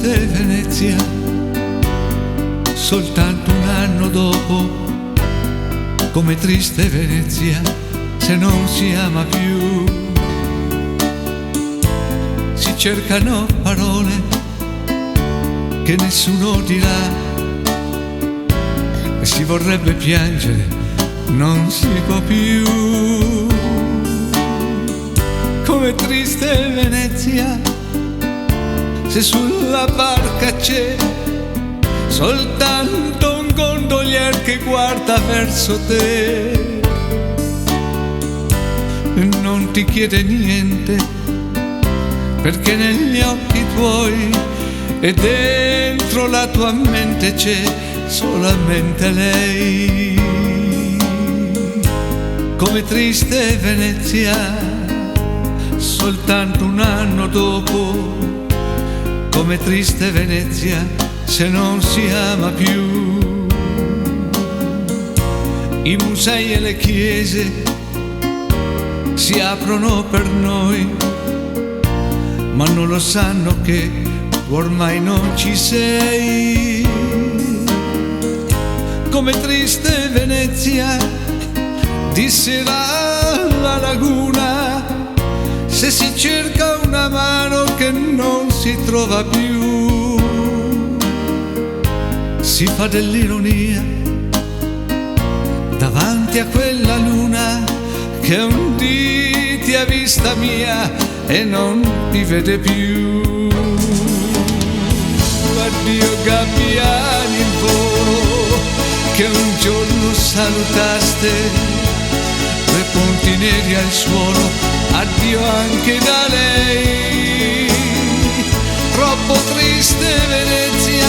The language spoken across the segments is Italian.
triste Venezia, soltanto un anno dopo. Come triste Venezia, se non si ama più. Si cercano parole che nessuno dirà, e si vorrebbe piangere, non si può più. Come triste Venezia, se sulla barca c'è soltanto un gondolier che guarda verso te e non ti chiede niente, perché negli occhi tuoi e dentro la tua mente c'è solamente lei. Come triste Venezia, soltanto un anno dopo. Come triste Venezia, se non si ama più. I musei e le chiese si aprono per noi, ma non lo sanno che tu ormai non ci sei. Come triste Venezia, di sera la laguna, se si cerca una mano che non si trova più. Si fa dell'ironia davanti a quella luna che un dì ti ha vista mia e non ti vede più. Addio gabbiani in volo che un giorno salutaste, due punti neri al suolo, addio anche da lei. Troppo triste Venezia,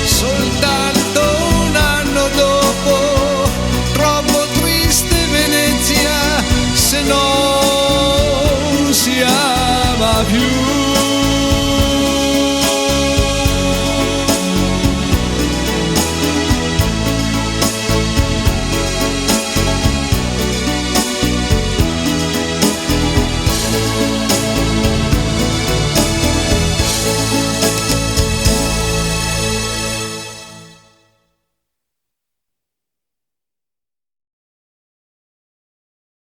soltanto un anno dopo. Troppo triste Venezia, se non si ama più.